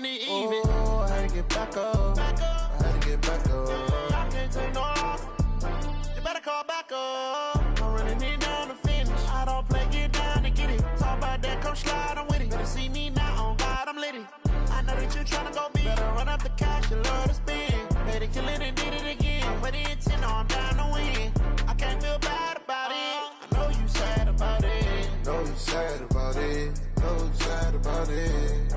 making it even. Oh, I had to get back up. I had to get back up. I can't take no loss. You better call back up. I'm running it down to finish. I don't play, get down to get it. Talk about that, come slide, I'm with it. Better see me now, on God, I'm litty. I know that you're trying to go big. Better run up the cash, you love to spend. Made it, kill it, and did it again. But the intent, I'm down to win. I can't feel bad about it. I know you sad about it. Know you sad about it. Know you sad about it.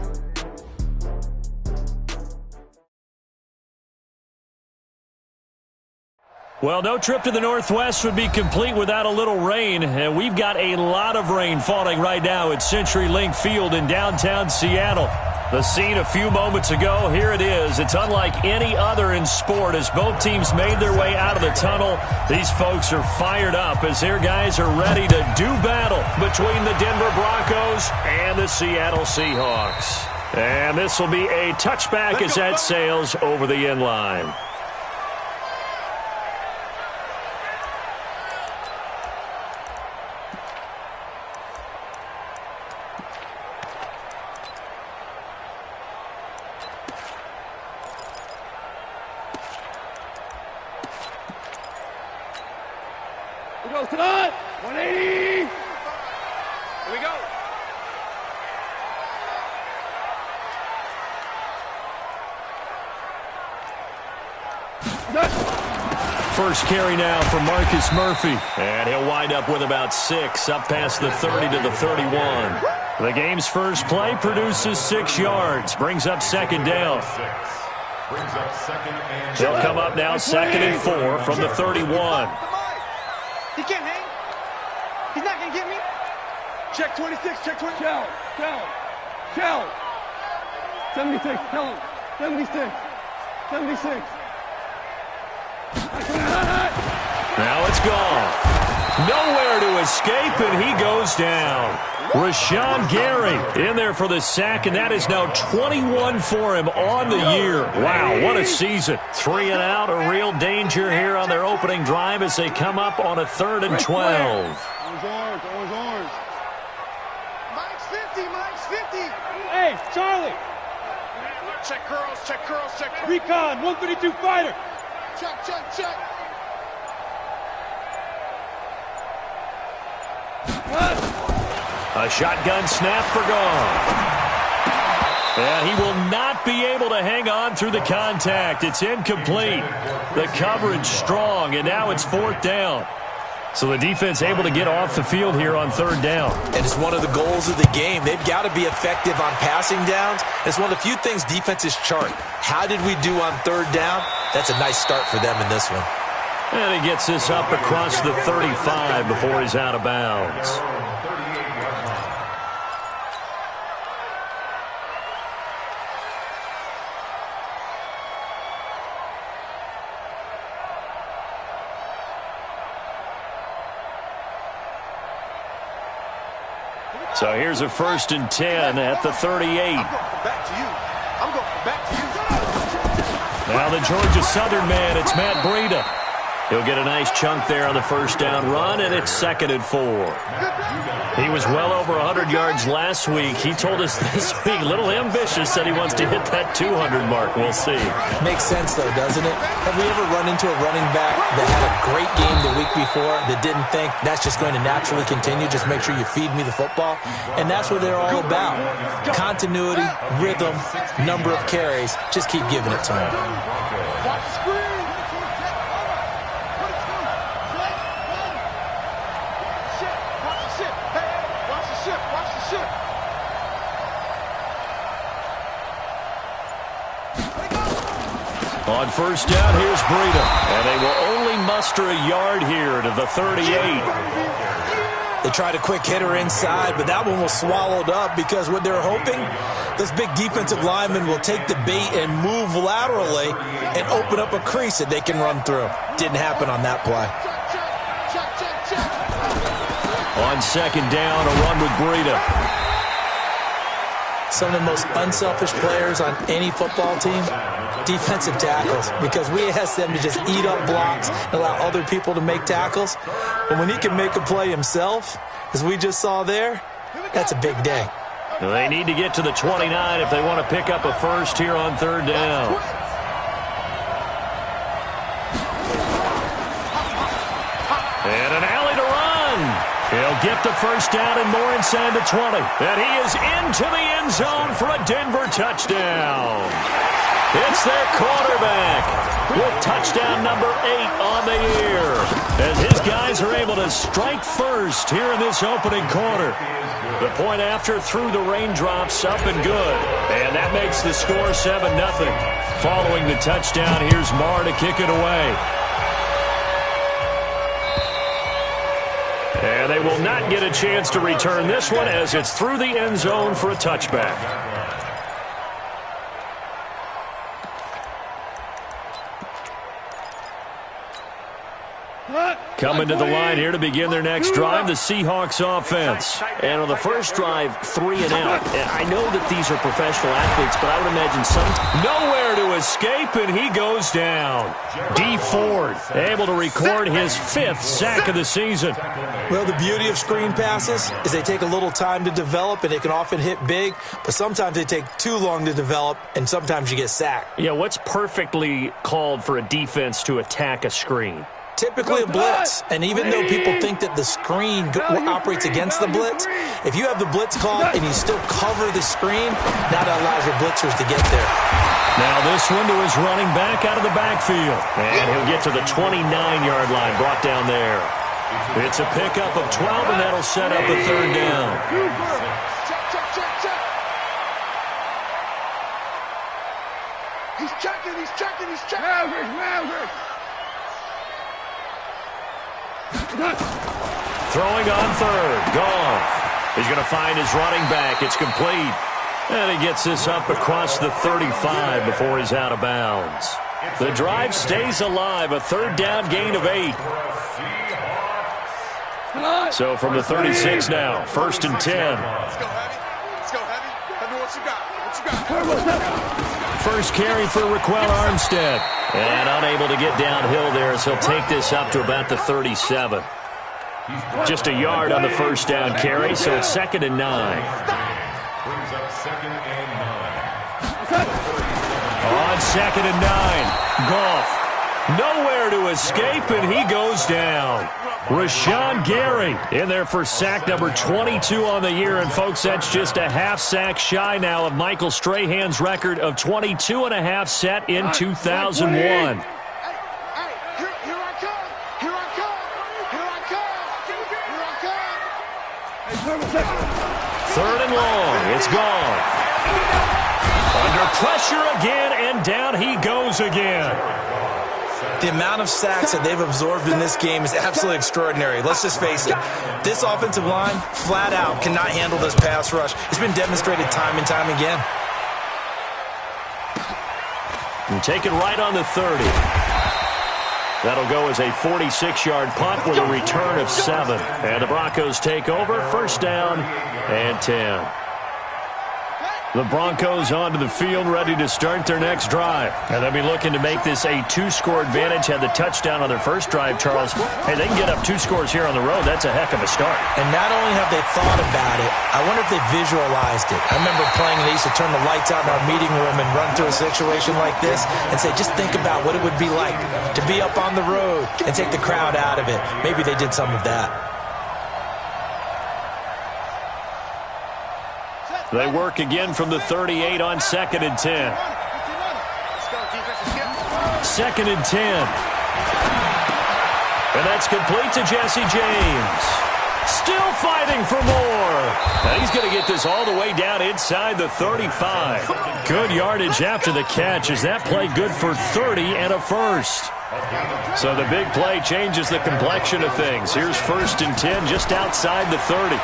Well, no trip to the Northwest would be complete without a little rain, and we've got a lot of rain falling right now at CenturyLink Field in downtown Seattle. The scene a few moments ago, here it is. It's unlike any other in sport as both teams made their way out of the tunnel. These folks are fired up as their guys are ready to do battle between the Denver Broncos and the Seattle Seahawks. And this will be a touchback as that sails over the end line. Goes to the 180. Here we go. First carry now for Marcus Murphy. And he'll wind up with about 6, up past the 30 to the 31. The game's first play produces 6 yards, brings up second down. He'll come up now 2nd and 4 from the 31. He can't hang. He's not going to get me. Check 26. Check 20. Tell. 76. Tell him. 76. 76. Now it's gone. Nowhere to escape, and he goes down. Rashawn Gary in there for the sack, and that is now 21 for him on the year. Wow, what a season. 3 and out, a real danger here on their opening drive as they come up on a 3rd and 12. Orange. Mike's 50. Hey, Charlie. Check curls. Recon, 132 fighter. Check. A shotgun snap for gone. And he will not be able to hang on through the contact. It's incomplete. The coverage strong, and now it's 4th down. So the defense able to get off the field here on 3rd down. And it's one of the goals of the game. They've got to be effective on passing downs. It's one of the few things defenses chart. How did we do on 3rd down? That's a nice start for them in this one. And he gets this up across the 35 before he's out of bounds. So here's a 1st and 10 at the 38. I'm going back to you. Now the Georgia Southern man, it's Matt Breida. He'll get a nice chunk there on the 1st down run, and it's 2nd and 4. He was well over 100 yards last week. He told us this week, a little ambitious, said he wants to hit that 200 mark. We'll see. Makes sense, though, doesn't it? Have we ever run into a running back that had a great game the week before that didn't think that's just going to naturally continue? Just make sure you feed me the football. And that's what they're all about. Continuity, rhythm, number of carries. Just keep giving it to him. Watch the screen. On 1st down, here's Breida. And they will only muster a yard here to the 38. They tried a quick hitter inside, but that one was swallowed up because what they're hoping, this big defensive lineman will take the bait and move laterally and open up a crease that they can run through. Didn't happen on that play. On 2nd down, a run with Breida. Some of the most unselfish players on any football team, defensive tackles, because we ask them to just eat up blocks and allow other people to make tackles. But when he can make a play himself, as we just saw there, that's a big day. They need to get to the 29 if they want to pick up a first here on third down. And an alley to run. He'll get the first down and more inside the 20. And he is into the end zone for a Denver touchdown. It's their quarterback with touchdown number 8 on the year, as his guys are able to strike first here in this opening quarter. The point after through the raindrops, up and good. And that makes the score 7-0. Following the touchdown, here's Marr to kick it away. And they will not get a chance to return this one as it's through the end zone for a touchback. Coming to the line here to begin their next drive, the Seahawks offense. And on the first drive, 3 and out. And I know that these are professional athletes, but I would imagine some nowhere to escape, and he goes down. D. Ford able to record his 5th sack of the season. Well, the beauty of screen passes is they take a little time to develop, and they can often hit big, but sometimes they take too long to develop, and sometimes you get sacked. Yeah, what's perfectly called for a defense to attack a screen? Typically a blitz, and even though people think that the screen operates against the blitz, if you have the blitz called and you still cover the screen, now that allows your blitzers to get there. Now this one to his running back out of the backfield, and he'll get to the 29-yard line, brought down there. It's a pickup of 12, and that'll set up a third down. He's checking. Maverick. Throwing on third, Goff. He's going to find his running back. It's complete. And he gets this up across the 35 before he's out of bounds. The drive stays alive, a third down gain of 8. So from the 36 now, 1st and 10. Let's go, Heavy. Tell me what you got. First carry for Raquel Armstead. And unable to get downhill there, so he'll take this up to about the 37. Just a yard on the first down carry, so it's 2nd and 9. Brings up 2nd and 9. On 2nd and 9, Goff. Nowhere to escape, and he goes down. Rashawn Gary in there for sack number 22 on the year. And, folks, that's just a half sack shy now of Michael Strahan's record of 22 and a half set in 2001. Here I come. 3rd and long. It's Goff. Under pressure again, and down he goes again. The amount of sacks that they've absorbed in this game is absolutely extraordinary. Let's just face it. This offensive line, flat out, cannot handle this pass rush. It's been demonstrated time and time again. And taken right on the 30. That'll go as a 46-yard punt with a return of 7. And the Broncos take over, 1st down and 10. The Broncos onto the field, ready to start their next drive. And they'll be looking to make this a 2-score advantage. Had the touchdown on their first drive, Charles. Hey, they can get up 2 scores here on the road. That's a heck of a start. And not only have they thought about it, I wonder if they visualized it. I remember playing, and they used to turn the lights out in our meeting room and run through a situation like this and say, just think about what it would be like to be up on the road and take the crowd out of it. Maybe they did some of that. They work again from the 38 on 2nd and 10. 2nd and 10. And that's complete to Jesse James. Still fighting for more. Now he's going to get this all the way down inside the 35. Good yardage after the catch as that play good for 30 and a first. So the big play changes the complexion of things. Here's 1st and 10 just outside the 30.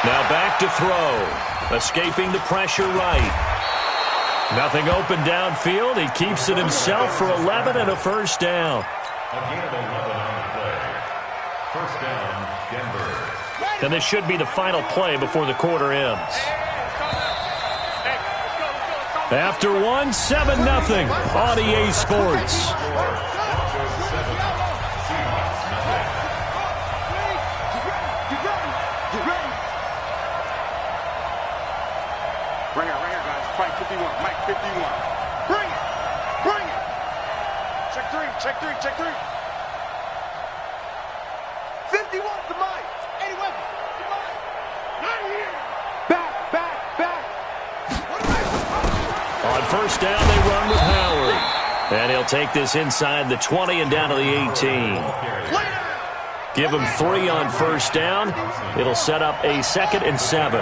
Now back to throw. Escaping the pressure right. Nothing open downfield. He keeps it himself for 11 and a first down. Again, 11 on the play. 1st down, Denver. And this should be the final play before the quarter ends. After one, 7-0 on EA Sports. Mike 51. Mike 51. Bring it. Bring it. Check three. Check three. Check three. 51 to Mike. 81 to Mike. Not here. Back. On first down, they run with Howard. And he'll take this inside the 20 and down to the 18. Give him 3 on first down. It'll set up a 2nd and 7.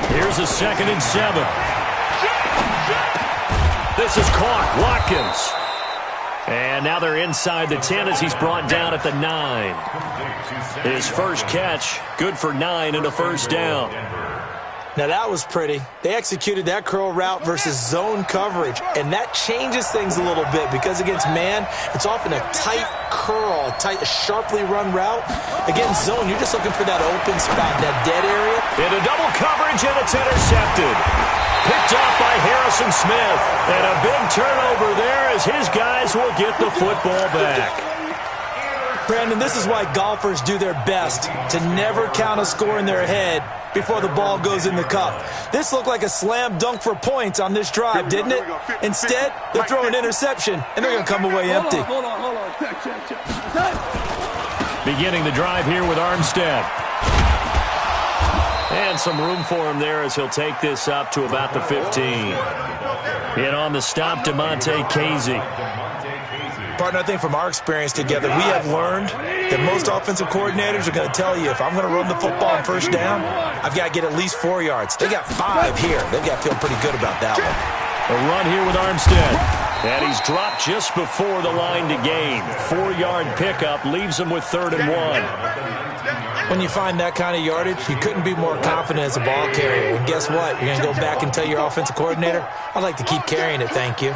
Here's a 2nd and 7. This is caught. Watkins. And now they're inside the 10 as he's brought down at the 9. His first catch, good for 9 and a first down. Now that was pretty. They executed that curl route versus zone coverage, and that changes things a little bit because against man, it's often a tight curl, a sharply run route. Against zone, you're just looking for that open spot, that dead area. Into double coverage, and it's intercepted. Picked off by Harrison Smith. And a big turnover there as his guys will get the football back. Brandon, this is why golfers do their best to never count a score in their head before the ball goes in the cup. This looked like a slam dunk for points on this drive, didn't it? Instead, they'll throw an interception, and they're going to come away empty. Hold on. Check. Beginning the drive here with Armstead. And some room for him there as he'll take this up to about the 15. In on the stop, DeMonte Casey. Partner, I think from our experience together, we have learned that most offensive coordinators are going to tell you, if I'm going to run the football on first down, I've got to get at least 4 yards. They got 5 here. They've got to feel pretty good about that one. A run here with Armstead. And he's dropped just before the line to gain. 4-yard pickup leaves him with 3rd and 1. When you find that kind of yardage, you couldn't be more confident as a ball carrier. And guess what? You're going to go back and tell your offensive coordinator, I'd like to keep carrying it, thank you.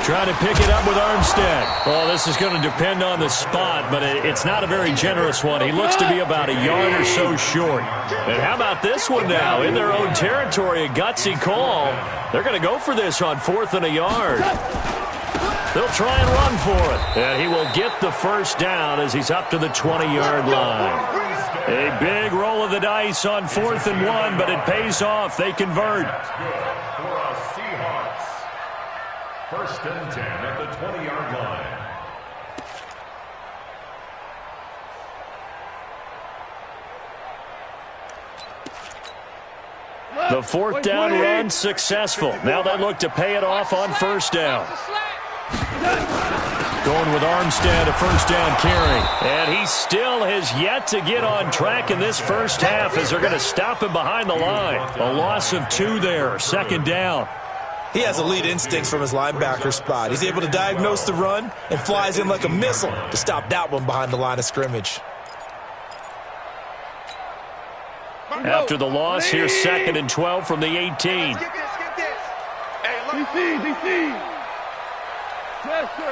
Trying to pick it up with Armstead. Well, this is going to depend on the spot, but it's not a very generous one. He looks to be about a yard or so short. And how about this one now? In their own territory, a gutsy call. They're going to go for this on 4th and a yard. They'll try and run for it. And he will get the first down as he's up to the 20-yard line. A big roll of the dice on 4th and 1, but it pays off. They convert. First and 10 at the 20-yard line. The 4th down run successful. Now they look to pay it off on first down. Going with Armstead, a first down carry. And he still has yet to get on track in this first half as they're going to stop him behind the line. A loss of 2 there, 2nd down. He has elite instincts from his linebacker spot. He's able to diagnose the run and flies in like a missile to stop that one behind the line of scrimmage. After the loss, here's 2nd and 12 from the 18. Get this. Hey, look. DC. Chester.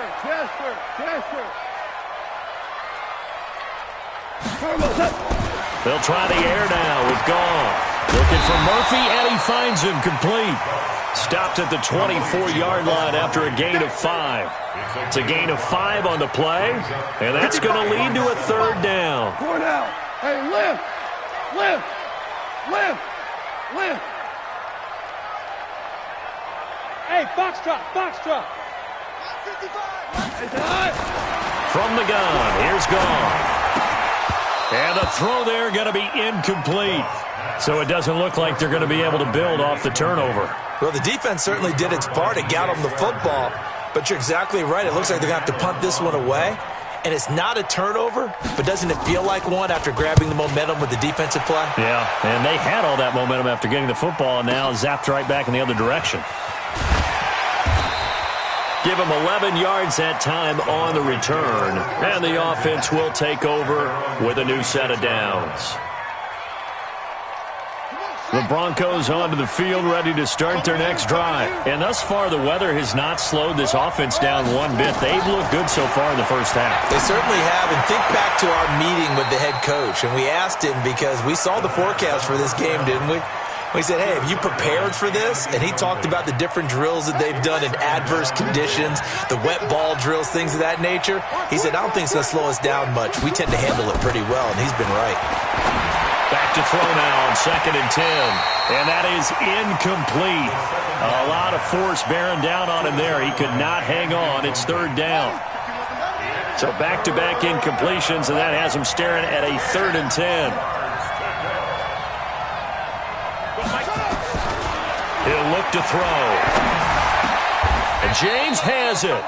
They'll try the air now with Goff. Looking for Murphy, and he finds him complete. Stopped at the 24-yard line after a gain of 5. It's a gain of 5 on the play, and that's going to lead to a 3rd down. 4 down. Hey, lift. Hey, box drop. From the gun, here's Goff. And the throw there going to be incomplete. So it doesn't look like they're going to be able to build off the turnover. Well, the defense certainly did its part to get them the football, but you're exactly right. It looks like they're going to have to punt this one away. And it's not a turnover, but doesn't it feel like one after grabbing the momentum with the defensive play? Yeah, and they had all that momentum after getting the football, and now zapped right back in the other direction. Give them 11 yards that time on the return, and the offense will take over with a new set of downs. The Broncos onto the field, ready to start their next drive. And thus far, the weather has not slowed this offense down one bit. They've looked good so far in the first half. They certainly have. And think back to our meeting with the head coach. And we asked him, because we saw the forecast for this game, didn't we? We said, hey, have you prepared for this? And he talked about the different drills that they've done in adverse conditions, the wet ball drills, things of that nature. He said, I don't think it's going to slow us down much. We tend to handle it pretty well, and he's been right. Back look to throw now on 2nd and 10. And that is incomplete. A lot of force bearing down on him there. He could not hang on. It's 3rd down. So back-to-back incompletions, and that has him staring at a 3rd and 10. He'll look to throw. And James has it.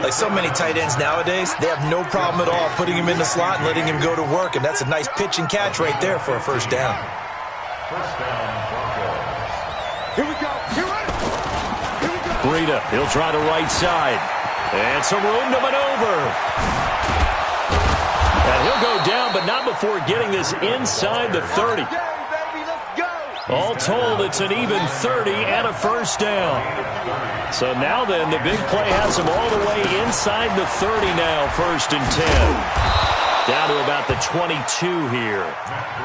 Like so many tight ends nowadays, they have no problem at all putting him in the slot and letting him go to work, and that's a nice pitch and catch right there for a 1st down. Here we go. Here we go. Breida, he'll try the right side. And some room to maneuver. And he'll go down, but not before getting this inside the 30. All told, it's an even 30 and a 1st down. So now then, the big play has him all the way inside the 30 now, 1st and 10. Down to about the 22 here.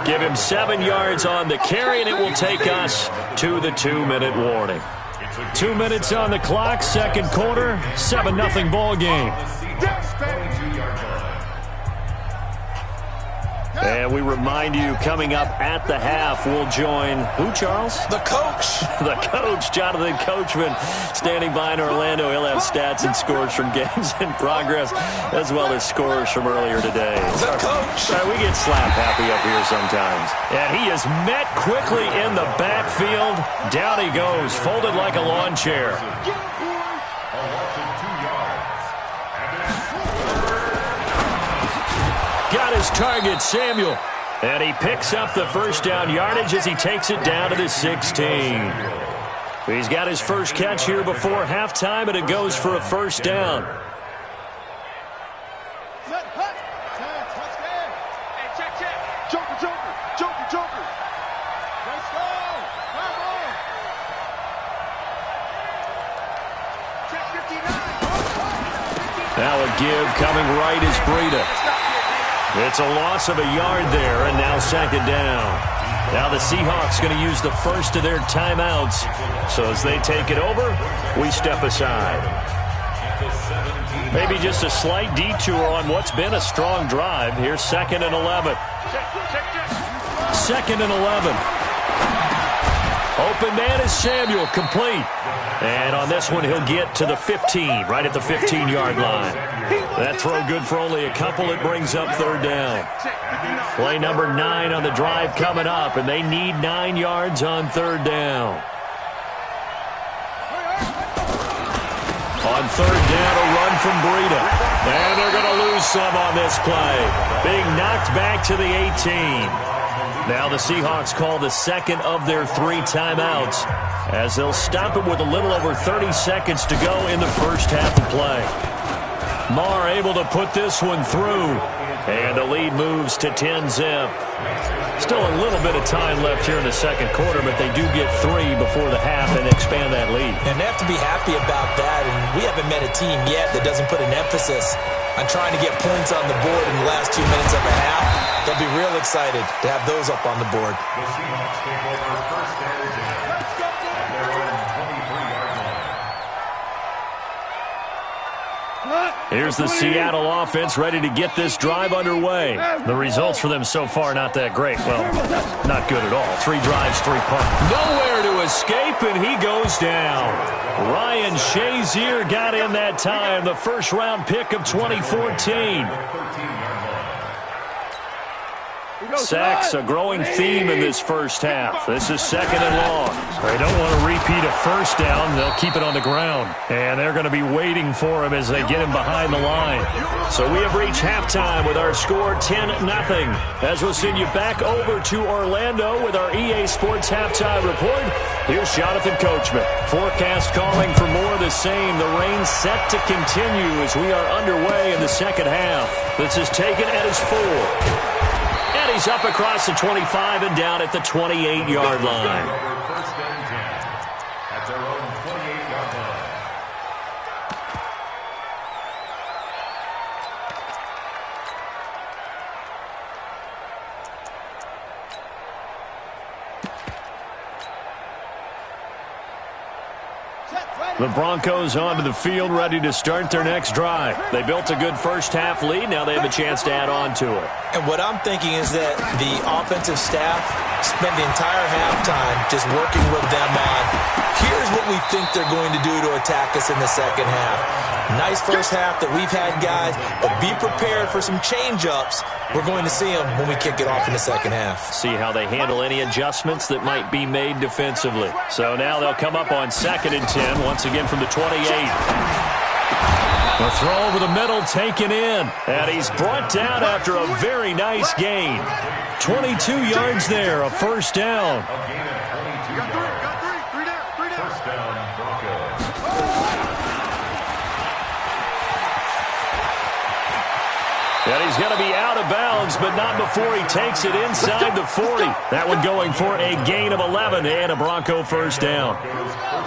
Give him 7 yards on the carry, and it will take us to the 2-minute warning. 2 minutes on the clock, 2nd quarter, 7-0 ball game. And we remind you, coming up at the half, we'll join who, Charles? The coach. The coach, Jonathan Coachman, standing by in Orlando. He'll have stats and scores from games in progress, as well as scores from earlier today. The coach. We get slap happy up here sometimes. And he is met quickly in the backfield. Down he goes, folded like a lawn chair. Got his target, Samuel. And he picks up the 1st down yardage as he takes it down to the 16. He's got his first catch here before halftime, and it goes for a 1st down. Joker. Let's go. Come on. Check 59. Now a give coming right is Breida. It's a loss of a yard there, and now 2nd down. Now the Seahawks going to use the first of their timeouts. So as they take it over, we step aside. Maybe just a slight detour on what's been a strong drive. Here's 2nd and 11. 2nd and 11. Open man is Samuel, complete. And on this one, he'll get to the 15, right at the 15-yard line. That throw good for only a couple. It brings up 3rd down. Play number 9 on the drive coming up, and they need 9 yards on 3rd down. On 3rd down, a run from Breida. And they're going to lose some on this play. Being knocked back to the 18. Now the Seahawks call the 2nd of their 3 timeouts, as they'll stop it with a little over 30 seconds to go in the first half of play. Marr able to put this one through, and the lead moves to 10-zip. Still a little bit of time left here in the 2nd quarter, but they do get 3 before the half and expand that lead. And they have to be happy about that, and we haven't met a team yet that doesn't put an emphasis on trying to get points on the board in the last 2 minutes of a half. They'll be real excited to have those up on the board. The Seahawks take over 1st and 10 at their own 23-yard line. Here's the Seattle offense ready to get this drive underway. The results for them so far not that great. Well, not good at all. 3 drives, 3 punts. Nowhere to escape, and he goes down. Ryan Shazier got in that time, the first-round pick of 2014. Sacks, a growing theme in this first half. This is 2nd and long. They don't want to repeat a 1st down. They'll keep it on the ground. And they're going to be waiting for him as they get him behind the line. So we have reached halftime with our score 10-0. As we'll send you back over to Orlando with our EA Sports Halftime Report, here's Jonathan Coachman. Forecast calling for more of the same. The rain set to continue as we are underway in the 2nd half. This is taken at his 4. And he's up across the 25 and down at the 28-yard line. 1st and 10 at their own 28-yard line. The Broncos onto the field, ready to start their next drive. They built a good first half lead. Now they have a chance to add on to it. And what I'm thinking is that the offensive staff spent the entire halftime just working with them on, here's what we think they're going to do to attack us in the second half. Nice first half that we've had, guys, but be prepared for some change-ups. We're going to see them when we kick it off in the second half. See how they handle any adjustments that might be made defensively. So now they'll come up on 2nd and 10, once again from the 28. The throw over the middle taken in, and he's brought down after a very nice gain. 22 yards there, a first down. First down, Broncos. And he's going to be out of bounds, but not before he takes it inside the 40. That one going for a gain of 11 and a Bronco first down.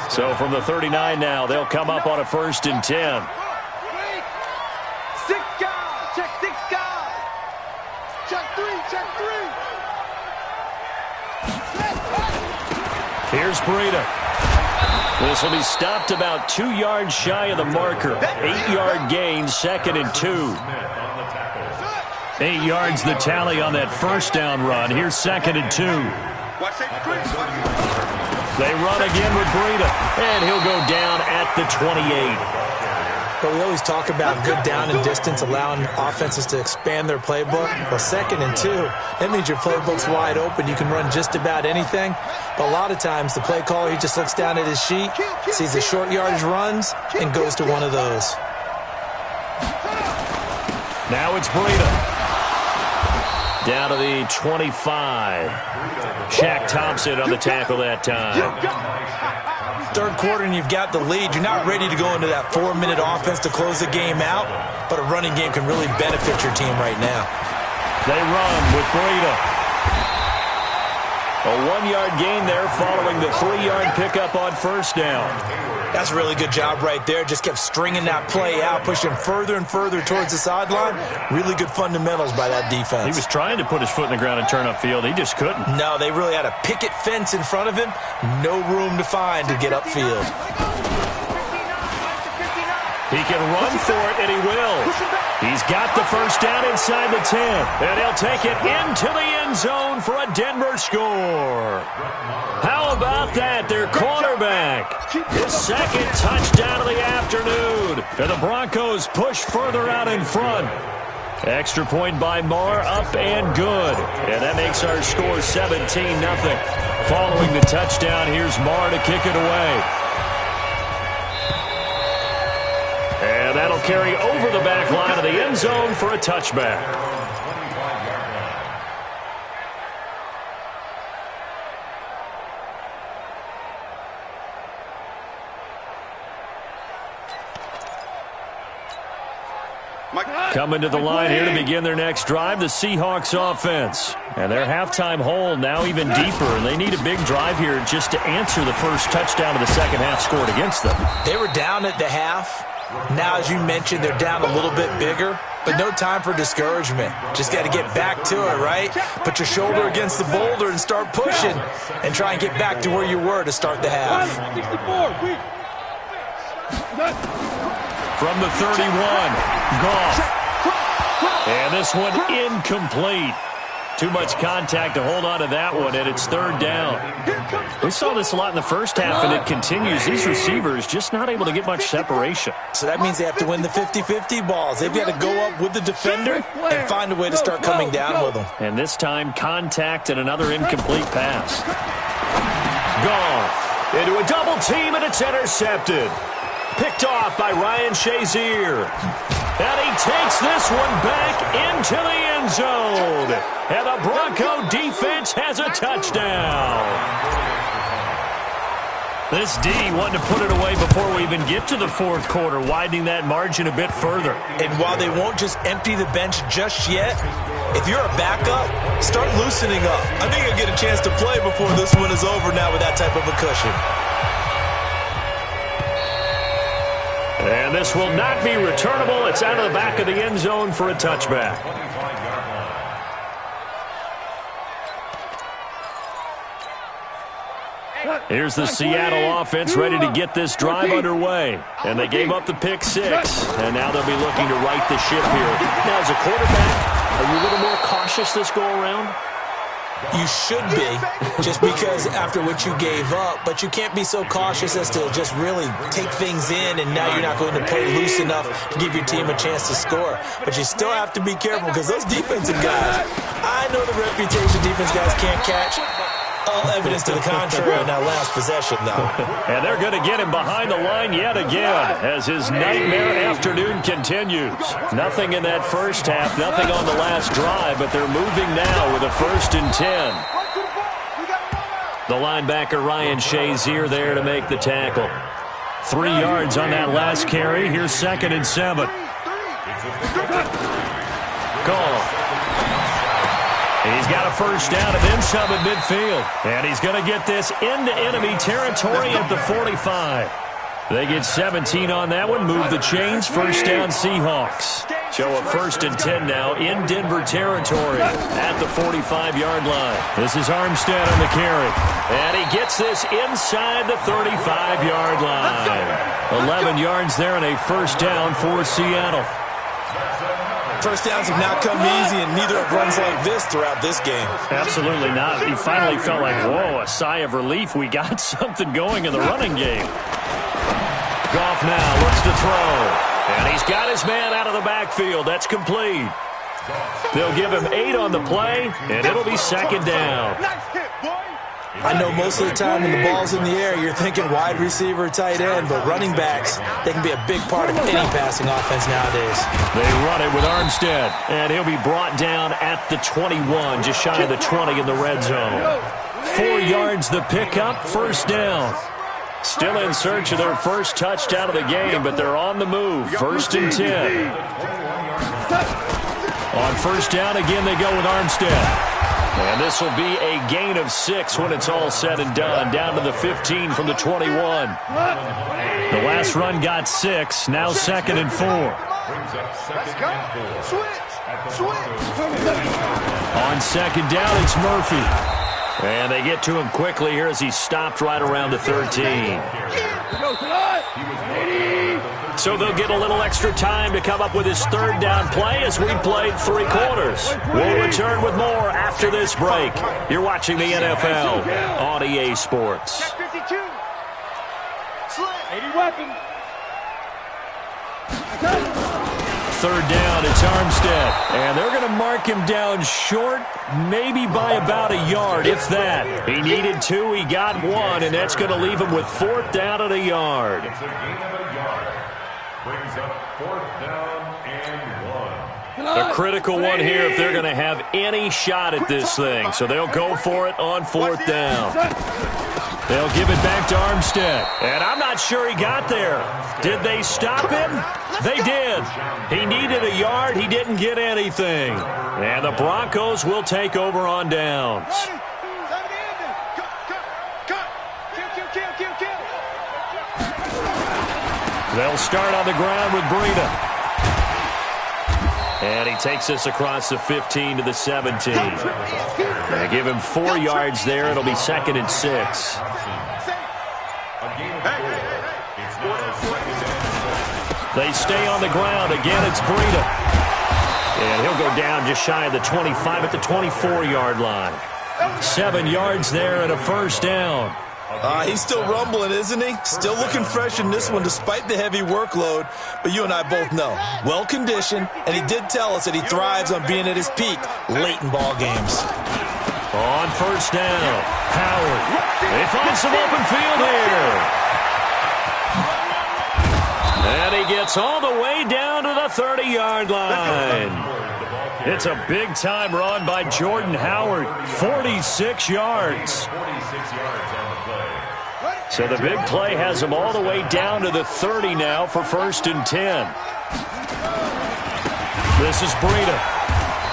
So from the 39 now, they'll come up on a 1st and 10. Check 6 guys. Check 3. Here's Breida. This will be stopped about 2 yards shy of the marker. 8-yard gain, 2nd and 2. 8 yards the tally on that first down run. Here's 2nd and 2. They run again with Breida, and he'll go down at the 28. But we always talk about good down and distance, allowing offenses to expand their playbook. Well, 2nd and 2, that means your playbook's wide open. You can run just about anything. But a lot of times, the play caller, he just looks down at his sheet, sees the short yardage runs, and goes to one of those. Now it's Breida. Down to the 25. Shaq Thompson on the tackle that time. Third quarter and you've got the lead. You're not ready to go into that 4-minute offense to close the game out, but a running game can really benefit your team right now. They run with Breida. A 1-yard gain there following the 3-yard pickup on first down. That's a really good job right there. Just kept stringing that play out, pushing further and further towards the sideline. Really good fundamentals by that defense. He was trying to put his foot in the ground and turn upfield. He just couldn't. No, they really had a picket fence in front of him. No room to find to get upfield. He can run for it, and he will. He's got the first down inside the 10. And he'll take it into the end zone for a Denver score. How about that? Their quarterback. His 2nd touchdown of the afternoon. And the Broncos push further out in front. Extra point by Marr, up and good. And that makes our score 17-0. Following the touchdown, here's Marr to kick it away. And that'll carry over the back line of the end zone for a touchback. Coming to the line here to begin their next drive, the Seahawks offense. And their halftime hole now even deeper, and they need a big drive here just to answer the first touchdown of the second half scored against them. They were down at the half. Now, as you mentioned, they're down a little bit bigger, but no time for discouragement. Just got to get back to it, right? Put your shoulder against the boulder and start pushing and try and get back to where you were to start the half. From the 31, Goff. And this one incomplete. Too much contact to hold on to that one, and it's 3rd down. We saw this a lot in the first half, and it continues. These receivers just not able to get much separation. So that means they have to win the 50-50 balls. They've got to go up with the defender and find a way to start coming down with them. And this time, contact and another incomplete pass. Goff into a double team, and it's intercepted. Picked off by Ryan Shazier. And he takes this one back into the end zone. And the Bronco defense has a touchdown. This D wanting to put it away before we even get to the 4th quarter, widening that margin a bit further. And while they won't just empty the bench just yet, if you're a backup, start loosening up. I think you'll get a chance to play before this one is over now with that type of a cushion. And this will not be returnable. It's out of the back of the end zone for a touchback. Here's the Seattle offense ready to get this drive underway. And they gave up the pick 6. And now they'll be looking to right the ship here. Now, as a quarterback, Are you a little more cautious this go-around? You should be, just because after what you gave up, but you can't be so cautious as to just really take things in, and now you're not going to play loose enough to give your team a chance to score. But you still have to be careful because those defensive guys, I know the reputation defense guys can't catch. All evidence to the contrary on that last possession, though. And they're going to get him behind the line yet again as his nightmare afternoon continues. Nothing in that first half, nothing on the last drive, but they're moving now with a 1st and 10. The linebacker Ryan Shazier there to make the tackle. 3 yards on that last carry. Here's 2nd and 7. Call. He's got a first down and then some at midfield. And he's going to get this into enemy territory at the 45. They get 17 on that one. Move the chains. First down Seahawks. So a 1st and 10 now in Denver territory at the 45-yard line. This is Armstead on the carry. And he gets this inside the 35-yard line. 11 yards there and a first down for Seattle. First downs have not come easy, and neither have runs like this throughout this game. Absolutely not. He finally felt like, whoa, a sigh of relief. We got something going in the running game. Goff now looks to throw. And he's got his man out of the backfield. That's complete. They'll give him 8 on the play, and it'll be 2nd down. I know most of the time when the ball's in the air, you're thinking wide receiver, tight end, but running backs, they can be a big part of any passing offense nowadays. They run it with Armstead, and he'll be brought down at the 21, just shy of the 20 in the red zone. 4 yards the pickup, first down. Still in search of their first touchdown of the game, but they're on the move. 1st and 10. On first down, again, they go with Armstead. And this will be a gain of 6 when it's all said and done. Down to the 15 from the 21. The last run got 6. Now 2nd and 4. On 2nd down, it's Murphy. And they get to him quickly here as he stopped right around the 13. So they'll get a little extra time to come up with his 3rd down play as we played 3 quarters. We'll return with more after this break. You're watching the NFL on EA Sports. 3rd down, it's Armstead. And they're going to mark him down short, maybe by about a yard, if that. He needed 2, he got 1, and that's going to leave him with 4th down at a yard. It's a gain of a yard. Brings up 4th down and 1. A critical one here if they're going to have any shot at this thing. So they'll go for it on 4th down. They'll give it back to Armstead. And I'm not sure he got there. Did they stop him? They did. He needed a yard. He didn't get anything. And the Broncos will take over on downs. They'll start on the ground with Breida. And he takes us across the 15 to the 17. They give him 4 yards there. It'll be 2nd and 6. They stay on the ground. Again, it's Breida. And he'll go down just shy of the 25 at the 24-yard line. 7 yards there and a first down. He's still rumbling, isn't he? Still looking fresh in this one despite the heavy workload. But you and I both know, well-conditioned, and he did tell us that he thrives on being at his peak late in ball games. On first down, Howard. They find some open field here. And he gets all the way down to the 30-yard line. It's a big-time run by Jordan Howard, 46 yards. So the big play has him all the way down to the 30 now for 1st and 10. This is Breida.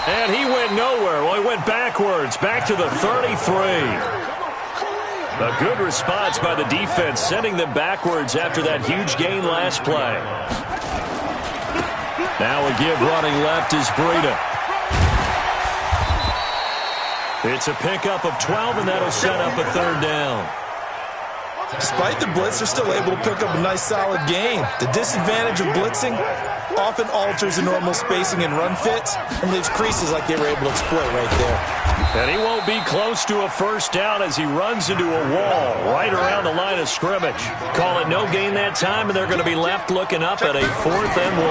And he went nowhere. Well, he went backwards, back to the 33. A good response by the defense, sending them backwards after that huge gain last play. Now a give running left is Breida. It's a pickup of 12, and that'll set up a 3rd down. Despite the blitz, they're still able to pick up a nice, solid gain. The disadvantage of blitzing often alters the normal spacing and run fits and leaves creases like they were able to exploit right there. And he won't be close to a first down as he runs into a wall right around the line of scrimmage. Call it no gain that time, and they're going to be left looking up at a 4th and 1.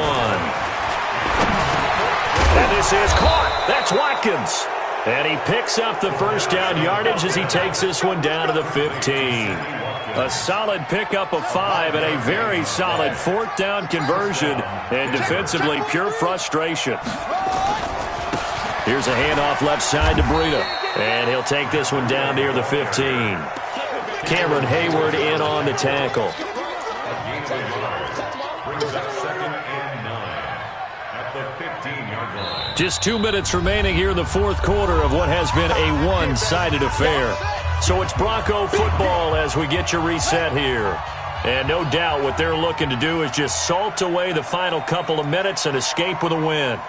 And this is caught. That's Watkins. And he picks up the first down yardage as he takes this one down to the 15. A solid pickup of 5 and a very solid 4th down conversion, and defensively pure frustration. Here's a handoff left side to Breida, and he'll take this one down near the 15. Cameron Hayward in on the tackle. Just 2 minutes remaining here in the 4th quarter of what has been a one-sided affair. So it's Bronco football as we get you reset here. And no doubt what they're looking to do is just salt away the final couple of minutes and escape with a win.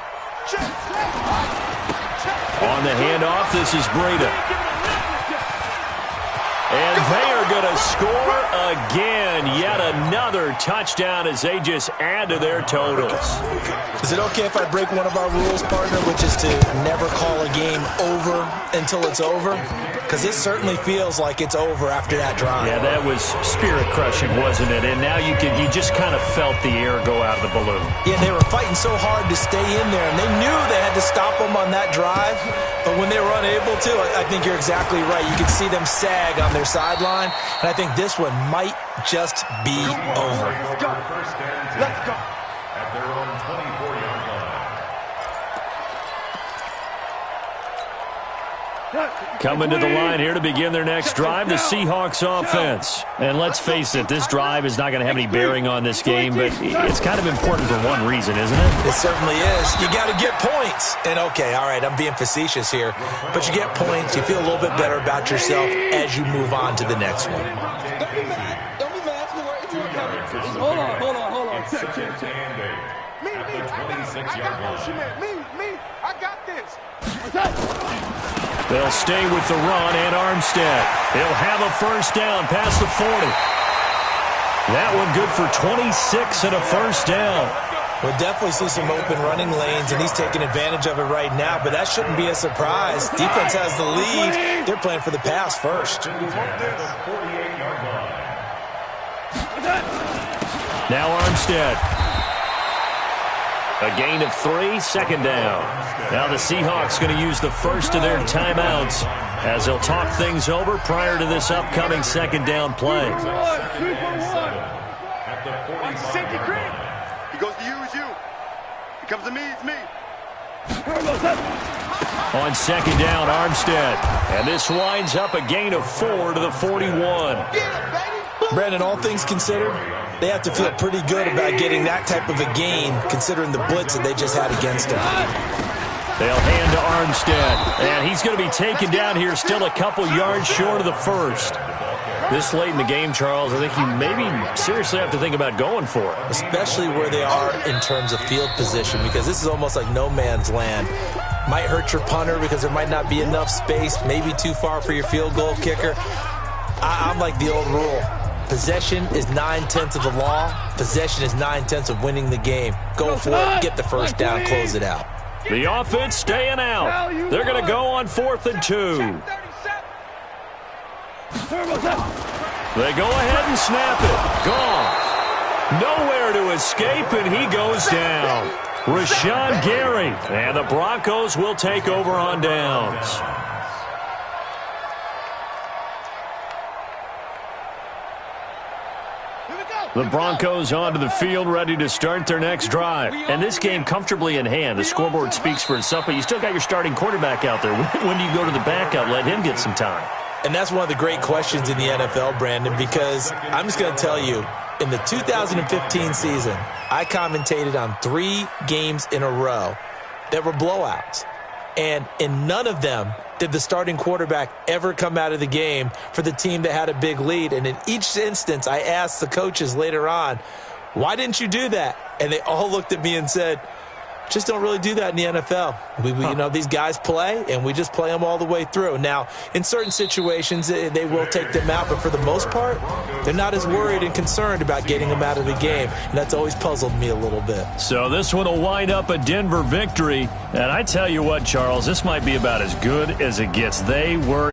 On the handoff, this is Breida. And they are going to score again. Yet another touchdown as they just add to their totals. Is it okay if I break one of our rules, partner, which is to never call a game over until it's over? Because this certainly feels like it's over after that drive. Yeah, that was spirit-crushing, wasn't it? And now you just kind of felt the air go out of the balloon. Yeah, they were fighting so hard to stay in there, and they knew they had to stop them on that drive. But when they were unable to, I think you're exactly right. You could see them sag on their sideline, and I think this one might just be over. Let's go. Let's go. At their own 24-yard line. Coming to the line here to begin their next drive, the Seahawks offense. And let's face it, this drive is not going to have any bearing on this game, but it's kind of important for one reason, isn't it? It certainly is. You got to get points. And okay, all right, I'm being facetious here, but you get points, you feel a little bit better about yourself as you move on to the next one. Don't be mad. Don't be mad. Ask me where you're coming. Hold on. Check. Me, I got this. They'll stay with the run, and Armstead. He'll have a first down past the 40. That one good for 26 and a first down. We'll definitely see some open running lanes, and he's taking advantage of it right now, but that shouldn't be a surprise. Defense has the lead. They're playing for the pass first. Now Armstead. A gain of 3, second down. Now the Seahawks going to use the first of their timeouts as they'll talk things over prior to this upcoming second down play. Safety creep. He goes to use you. He comes to me, it's me. On second down, Armstead. And this winds up a gain of 4 to the 41. Brandon, all things considered, they have to feel pretty good about getting that type of a gain, considering the blitz that they just had against them. They'll hand to Armstead, and he's going to be taken down here still a couple yards short of the first. This late in the game, Charles, I think you maybe seriously have to think about going for it. Especially where they are in terms of field position, because this is almost like no man's land. Might hurt your punter because there might not be enough space, maybe too far for your field goal kicker. I'm like the old rule. Possession is 9/10 of the law. Possession is 9/10 of winning the game. Go for it, get the first down, close it out. The offense staying out. They're going to go on 4th and 2. They go ahead and snap it. Gone. Nowhere to escape, and he goes down. Rashawn Gary, and the Broncos will take over on downs. The Broncos onto the field, ready to start their next drive. And this game comfortably in hand. The scoreboard speaks for itself, but you still got your starting quarterback out there. When do you go to the backup, let him get some time? And that's one of the great questions in the NFL, Brandon, because I'm just going to tell you, in the 2015 season, I commentated on 3 games in a row that were blowouts. And in none of them did the starting quarterback ever come out of the game for the team that had a big lead. And in each instance, I asked the coaches later on, why didn't you do that? And they all looked at me and said, Just don't really do that in the NFL. You know, these guys play, and we just play them all the way through. Now, in certain situations, they will take them out, but for the most part, they're not as worried and concerned about getting them out of the game, and that's always puzzled me a little bit. So this one will wind up a Denver victory, and I tell you what, Charles, this might be about as good as it gets. They were